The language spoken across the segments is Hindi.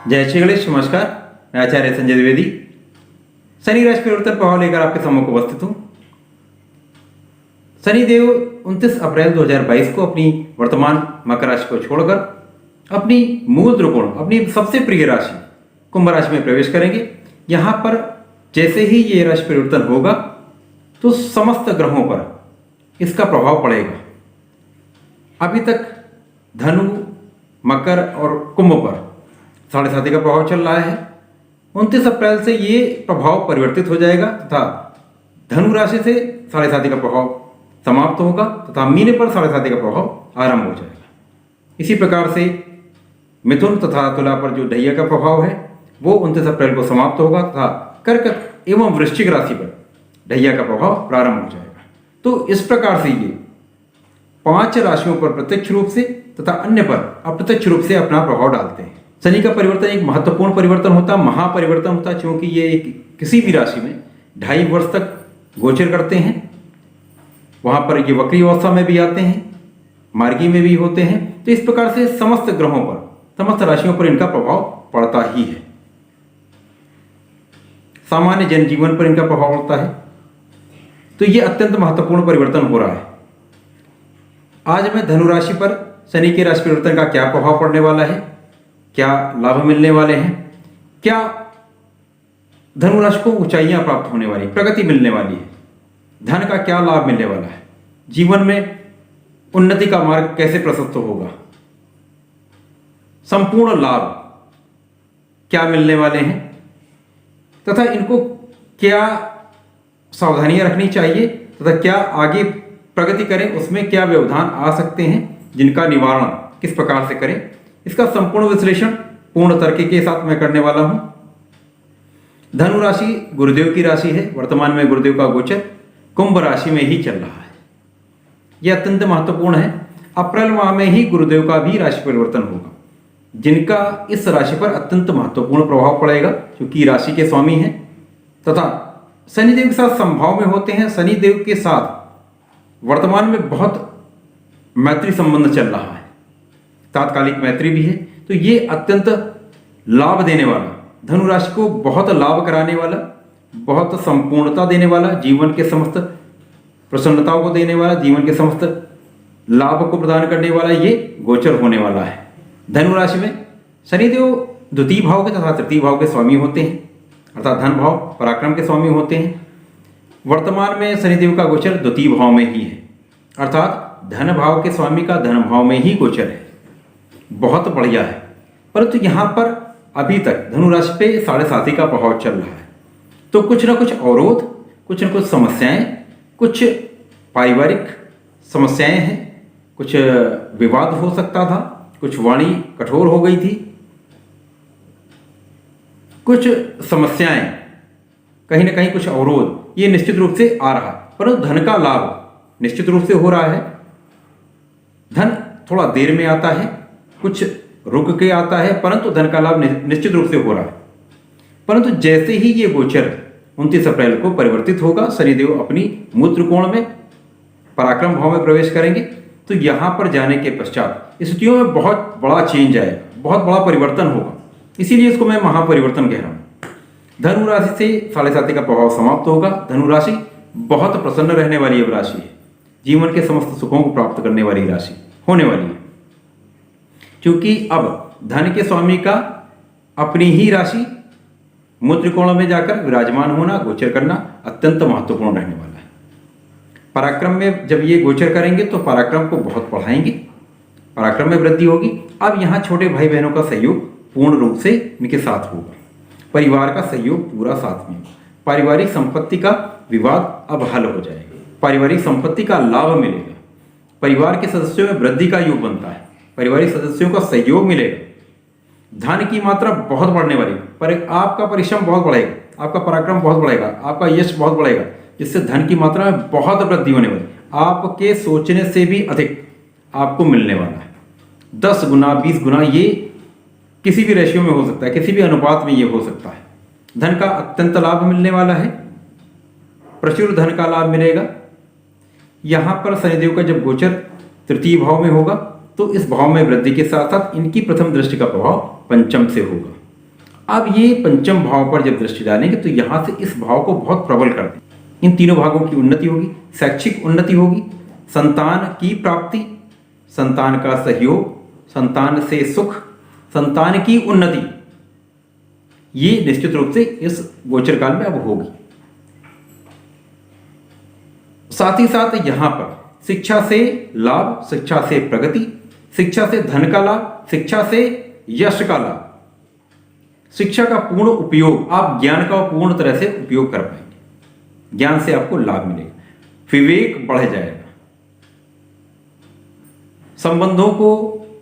जय श्री गणेश। नमस्कार, मैं आचार्य संजय द्विवेदी शनि राशि परिवर्तन प्रभाव लेकर आपके सम्मुख उपस्थित हूं। शनिदेव 29 अप्रैल 2022 को अपनी वर्तमान मकर राशि को छोड़कर अपनी मूल त्रिकोण, अपनी सबसे प्रिय राशि कुंभ राशि में प्रवेश करेंगे। यहां पर जैसे ही ये राशि परिवर्तन होगा तो समस्त ग्रहों पर इसका प्रभाव पड़ेगा। अभी तक धनु, मकर और कुंभ पर 7.5 का प्रभाव चल रहा है। 29 अप्रैल से ये प्रभाव परिवर्तित हो जाएगा तथा धनु राशि से 7.5 का प्रभाव समाप्त होगा तथा मीन पर 7.5 का प्रभाव आरंभ हो जाएगा। इसी प्रकार से मिथुन तथा तुला पर जो ढैया का प्रभाव है वो 29 अप्रैल को समाप्त होगा तथा कर्क एवं वृश्चिक राशि पर ढैया का प्रभाव प्रारंभ हो जाएगा। तो इस प्रकार से ये 5 राशियों पर प्रत्यक्ष रूप से तथा अन्य पर अप्रत्यक्ष रूप से अपना प्रभाव डालते हैं। शनि का परिवर्तन एक महत्वपूर्ण परिवर्तन होता, महापरिवर्तन होता, क्योंकि ये किसी भी राशि में 2.5 वर्ष तक गोचर करते हैं। वहां पर ये वक्री अवस्था में भी आते हैं, मार्गी में भी होते हैं। तो इस प्रकार से समस्त ग्रहों पर, समस्त राशियों पर इनका प्रभाव पड़ता ही है। सामान्य जनजीवन पर इनका प्रभाव पड़ता है। तो ये अत्यंत महत्वपूर्ण परिवर्तन हो रहा है। आज मैं धनु राशि पर शनि के राशि परिवर्तन का क्या प्रभाव पड़ने वाला है, क्या लाभ मिलने वाले हैं, क्या धनु राशि को ऊंचाइयां प्राप्त होने वाली, प्रगति मिलने वाली है, धन का क्या लाभ मिलने वाला है, जीवन में उन्नति का मार्ग कैसे प्रशस्त होगा, संपूर्ण लाभ क्या मिलने वाले हैं तथा इनको क्या सावधानियां रखनी चाहिए तथा क्या आगे प्रगति करें उसमें क्या व्यवधान आ सकते हैं, जिनका निवारण किस प्रकार से करें, इसका संपूर्ण विश्लेषण पूर्ण तर्क के साथ मैं करने वाला हूं। धनु राशि गुरुदेव की राशि है। वर्तमान में गुरुदेव का गोचर कुंभ राशि में ही चल रहा है। यह अत्यंत महत्वपूर्ण है। अप्रैल माह में ही गुरुदेव का भी राशि परिवर्तन होगा, जिनका इस राशि पर अत्यंत महत्वपूर्ण प्रभाव पड़ेगा, क्योंकि राशि के स्वामी हैं तथा शनिदेव के साथ समभाव में होते हैं। शनिदेव के साथ वर्तमान में बहुत मैत्री संबंध चल रहा है, तात्कालिक मैत्री भी है। तो ये अत्यंत लाभ देने वाला, धनु राशि को बहुत लाभ कराने वाला, बहुत संपूर्णता देने वाला, जीवन के समस्त प्रसन्नताओं को देने वाला, जीवन के समस्त लाभ को प्रदान करने वाला ये गोचर होने वाला है। धनु राशि में शनिदेव द्वितीय भाव के तथा तृतीय भाव के स्वामी होते हैं, अर्थात धन भाव पराक्रम के स्वामी होते हैं। वर्तमान में शनिदेव का गोचर द्वितीय भाव में ही है, अर्थात धन भाव के स्वामी का धन भाव में ही गोचर है। बहुत बढ़िया है। परंतु यहां पर अभी तक धनु राशि पे 7.5 का प्रभाव चल रहा है। तो कुछ ना कुछ अवरोध, कुछ ना कुछ समस्याएं, कुछ पारिवारिक समस्याएं हैं, कुछ विवाद हो सकता था, कुछ वाणी कठोर हो गई थी, कुछ समस्याएं, कहीं ना कहीं कुछ अवरोध, ये निश्चित रूप से आ रहा है। परंतु धन का लाभ निश्चित रूप से हो रहा है। धन थोड़ा देर में आता है, कुछ रुक के आता है, परंतु धन का लाभ निश्चित रूप से हो रहा है। परंतु जैसे ही ये गोचर 29 अप्रैल को परिवर्तित होगा, शनिदेव अपनी मूल त्रिकोण में पराक्रम भाव में प्रवेश करेंगे। तो यहां पर जाने के पश्चात स्थितियों में बहुत बड़ा चेंज आएगा, बहुत बड़ा परिवर्तन होगा। इसीलिए इसको मैं महापरिवर्तन कह रहा हूं। धनु राशि से 7.5 का प्रभाव समाप्त होगा। धनु राशि बहुत प्रसन्न रहने वाली अब राशि है, जीवन के समस्त सुखों को प्राप्त करने वाली राशि होने वाली है, क्योंकि अब धन के स्वामी का अपनी ही राशि मूल त्रिकोण में जाकर विराजमान होना, गोचर करना अत्यंत महत्वपूर्ण रहने वाला है। पराक्रम में जब ये गोचर करेंगे तो पराक्रम को बहुत बढ़ाएंगे, पराक्रम में वृद्धि होगी। अब यहाँ छोटे भाई बहनों का सहयोग पूर्ण रूप से इनके साथ होगा, परिवार का सहयोग पूरा साथ में होगा। पारिवारिक संपत्ति का विवाद अब हल हो जाएगा, पारिवारिक संपत्ति का लाभ मिलेगा, परिवार के सदस्यों में वृद्धि का योग बनता है, पारिवारिक सदस्यों का सहयोग मिलेगा, धन की मात्रा बहुत बढ़ने वाली, पर आपका परिश्रम बहुत बढ़ेगा, आपका पराक्रम बहुत बढ़ेगा, आपका यश बहुत बढ़ेगा, जिससे धन की मात्रा में बहुत वृद्धि होने वाली, आपके सोचने से भी अधिक आपको मिलने वाला है। 10 गुना 20 गुना ये किसी भी रेशियो में हो सकता है, किसी भी अनुपात में ये हो सकता है। धन का अत्यंत लाभ मिलने वाला है, प्रचुर धन का लाभ मिलेगा। यहां पर शनिदेव का जब गोचर तृतीय भाव में होगा तो इस भाव में वृद्धि के साथ साथ इनकी प्रथम दृष्टि का प्रभाव पंचम से होगा। अब ये पंचम भाव पर जब दृष्टि डालेंगे तो यहाँ से इस भाव को बहुत प्रबल कर दें। इन तीनों भागों की उन्नति होगी, शैक्षिक उन्नति होगी, संतान की प्राप्ति, संतान का सहयोग, संतान से सुख, संतान की उन्नति, ये निश्चित रूप से इस गोचर काल में अब होगी। साथ ही साथ यहां पर शिक्षा से लाभ, शिक्षा से प्रगति, शिक्षा से धन का लाभ, शिक्षा से यश का लाभ, शिक्षा का पूर्ण उपयोग, आप ज्ञान का पूर्ण तरह से उपयोग कर पाएंगे, ज्ञान से आपको लाभ मिलेगा, विवेक बढ़ जाएगा, संबंधों को,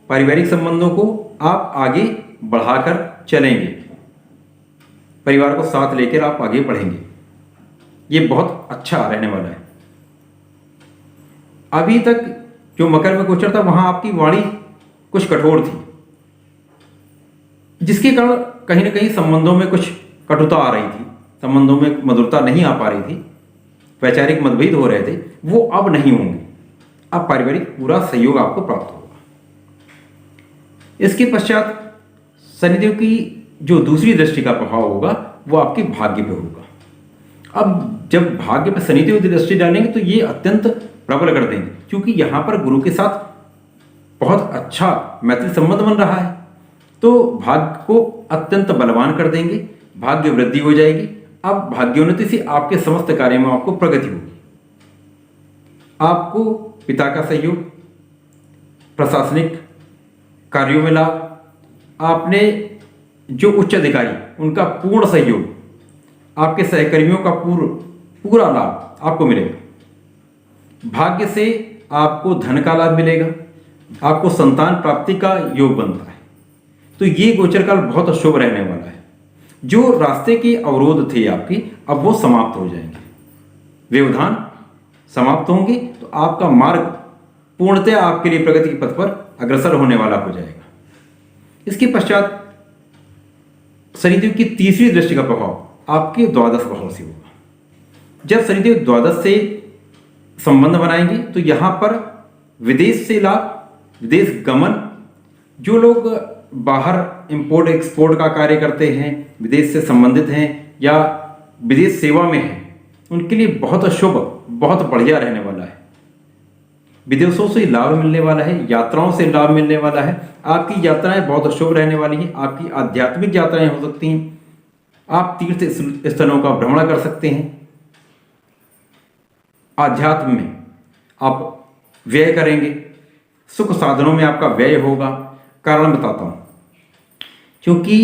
पारिवारिक संबंधों को आप आगे बढ़ाकर चलेंगे, परिवार को साथ लेकर आप आगे बढ़ेंगे, ये बहुत अच्छा रहने वाला है। अभी तक जो मकर में गोचर था वहां आपकी वाणी कुछ कठोर थी, जिसके कारण कहीं ना कहीं संबंधों में कुछ कटुता आ रही थी, संबंधों में मधुरता नहीं आ पा रही थी, वैचारिक मतभेद हो रहे थे, वो अब नहीं होंगे। अब पारिवारिक पूरा सहयोग आपको प्राप्त होगा। इसके पश्चात शनिदेव की जो दूसरी दृष्टि का प्रभाव होगा वो आपके भाग्य पे होगा। अब जब भाग्य पे शनिदेव की दृष्टि डालेंगे तो ये अत्यंत प्रबल कर देंगे, क्योंकि यहां पर गुरु के साथ बहुत अच्छा मैत्री संबंध बन रहा है, तो भाग्य को अत्यंत बलवान कर देंगे, भाग्य वृद्धि हो जाएगी। अब भाग्योन्नति से आपके समस्त कार्यों में आपको प्रगति होगी, आपको पिता का सहयोग, प्रशासनिक कार्यों में लाभ, आपने जो उच्च अधिकारी उनका पूर्ण सहयोग, आपके सहकर्मियों का पूरा लाभ आपको मिलेगा। भाग्य से आपको धन का लाभ मिलेगा, आपको संतान प्राप्ति का योग बनता है। तो ये गोचर काल बहुत शुभ रहने वाला है। जो रास्ते के अवरोध थे आपकी, अब वो समाप्त हो जाएंगे, व्यवधान समाप्त होंगे, तो आपका मार्ग पूर्णतः आपके लिए प्रगति के पथ पर अग्रसर होने वाला हो जाएगा। इसके पश्चात शनिदेव की तीसरी दृष्टि का प्रभाव आपके द्वादश भाव से होगा। जब शनिदेव द्वादश से संबंध बनाएंगे तो यहां पर विदेश से लाभ, विदेश गमन, जो लोग बाहर इंपोर्ट एक्सपोर्ट का कार्य करते हैं, विदेश से संबंधित हैं या विदेश सेवा में हैं, उनके लिए बहुत शुभ, बहुत बढ़िया रहने वाला है। विदेशों से लाभ मिलने वाला है, यात्राओं से लाभ मिलने वाला है, आपकी यात्राएं बहुत शुभ रहने वाली हैं, आपकी आध्यात्मिक यात्राएं हो सकती हैं, आप तीर्थ स्थलों का भ्रमण कर सकते हैं, आध्यात्म में आप व्यय करेंगे, सुख साधनों में आपका व्यय होगा। कारण बताता हूं, क्योंकि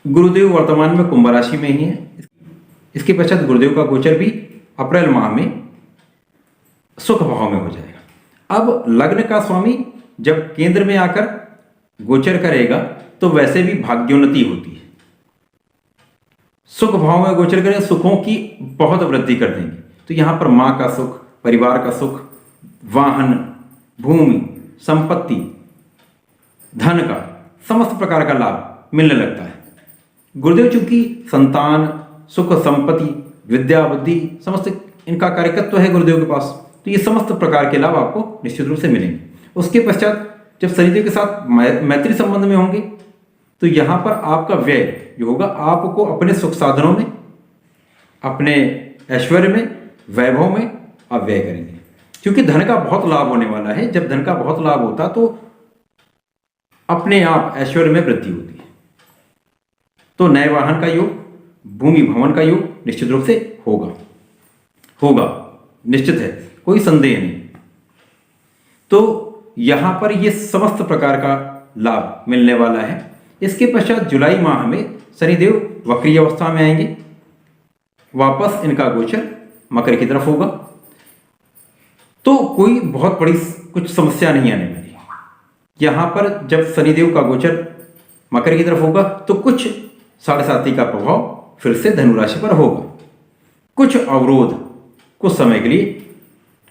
गुरुदेव वर्तमान में कुंभ राशि में ही है, इसके पश्चात गुरुदेव का गोचर भी अप्रैल माह में सुख भाव में हो जाएगा। अब लग्न का स्वामी जब केंद्र में आकर गोचर करेगा तो वैसे भी भाग्योन्नति होती है। सुख भाव में गोचर करें, सुखों की बहुत वृद्धि कर देंगे। तो यहां पर मां का सुख, परिवार का सुख, वाहन, भूमि, संपत्ति, धन का समस्त प्रकार का लाभ मिलने लगता है। गुरुदेव चूंकि संतान, सुख, संपत्ति, विद्या, बुद्धि, समस्त इनका कार्यकत्व है गुरुदेव के पास, तो ये समस्त प्रकार के लाभ आपको निश्चित रूप से मिलेंगे। उसके पश्चात जब शनिदेव के साथ मैत्री संबंध में होंगे तो यहां पर आपका व्यय जो होगा, आपको अपने सुख साधनों में, अपने ऐश्वर्य में, वैभव में आप व्यय करेंगे, क्योंकि धन का बहुत लाभ होने वाला है। जब धन का बहुत लाभ होता तो अपने आप ऐश्वर्य में वृद्धि होती है। तो नए वाहन का योग, भूमि भवन का योग निश्चित रूप से होगा, निश्चित है, कोई संदेह नहीं। तो यहां पर यह समस्त प्रकार का लाभ मिलने वाला है। इसके पश्चात जुलाई माह में शनिदेव वक्री अवस्था में आएंगे, वापस इनका गोचर मकर की तरफ होगा, तो कोई बहुत बड़ी कुछ समस्या नहीं आने वाली। यहां पर जब शनिदेव का गोचर मकर की तरफ होगा तो कुछ 7.5 का प्रभाव फिर से धनु राशि पर होगा। कुछ अवरोध कुछ समय के लिए,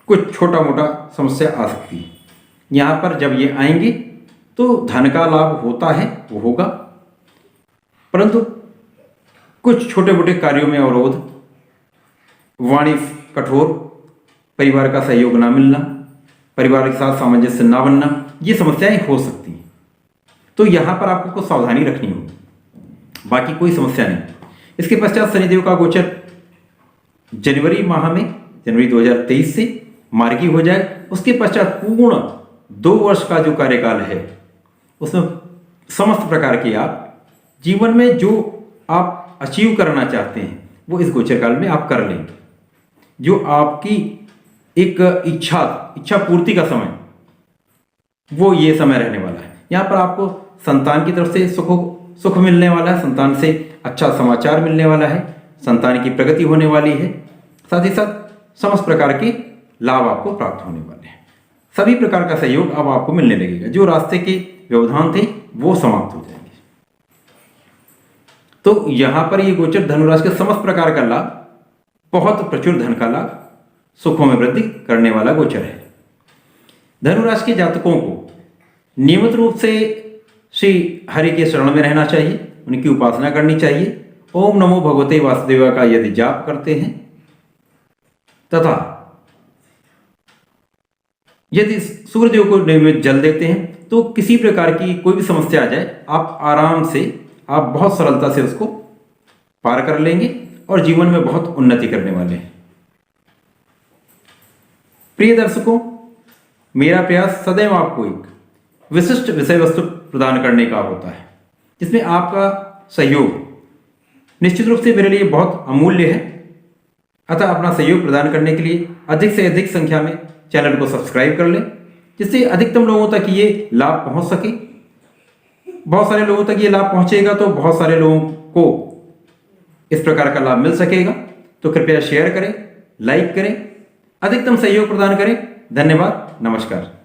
कुछ छोटा मोटा समस्या आ सकती है। यहां पर जब ये आएंगे तो धन का लाभ होता है, वो होगा, परंतु कुछ छोटे मोटे कार्यों में अवरोध, वाणी कठोर, परिवार का सहयोग ना मिलना, परिवार के साथ सामंजस्य ना बनना, ये समस्याएं हो सकती हैं। तो यहां पर आपको कुछ सावधानी रखनी होगी। बाकी कोई समस्या नहीं। इसके पश्चात शनिदेव का गोचर जनवरी माह में, जनवरी 2023 से मार्गी हो जाए। उसके पश्चात पूर्ण 2 वर्ष का जो कार्यकाल है उसमें समस्त प्रकार की आप जीवन में जो आप अचीव करना चाहते हैं वो इस गोचर काल में आप कर लेंगे। जो आपकी एक इच्छा पूर्ति का समय, वो ये समय रहने वाला है। यहाँ पर आपको संतान की तरफ से सुख मिलने वाला है, संतान से अच्छा समाचार मिलने वाला है, संतान की प्रगति होने वाली है, साथ ही साथ समस्त प्रकार के लाभ आपको प्राप्त होने वाले हैं। सभी प्रकार का सहयोग अब आपको मिलने लगेगा। जो रास्ते के व्यवधान थे वो समाप्त हो जाएंगे। तो यहाँ पर ये गोचर धनुराशि के समस्त प्रकार का लाभ, बहुत प्रचुर धन का लाभ, सुखों में वृद्धि करने वाला गोचर है। धनुराशि के जातकों को नियमित रूप से श्री हरि के शरण में रहना चाहिए, उनकी उपासना करनी चाहिए। ओम नमो भगवते वासुदेवा का यदि जाप करते हैं तथा यदि सूर्यदेव को नियमित जल देते हैं तो किसी प्रकार की कोई भी समस्या आ जाए, आप आराम से, आप बहुत सरलता से उसको पार कर लेंगे और जीवन में बहुत उन्नति करने वाले हैं। प्रिय दर्शकों, मेरा प्रयास सदैव आपको एक विशिष्ट विषय वस्तु प्रदान करने का होता है, जिसमें आपका सहयोग निश्चित रूप से मेरे लिए बहुत अमूल्य है। अतः अपना सहयोग प्रदान करने के लिए अधिक से अधिक संख्या में चैनल को सब्सक्राइब कर लें, जिससे अधिकतम लोगों तक ये लाभ पहुंच सके। बहुत सारे लोगों तक ये लाभ पहुंचेगा तो बहुत सारे लोगों को इस प्रकार का लाभ मिल सकेगा। तो कृपया शेयर करें, लाइक करें, अधिकतम सहयोग प्रदान करें। धन्यवाद, नमस्कार।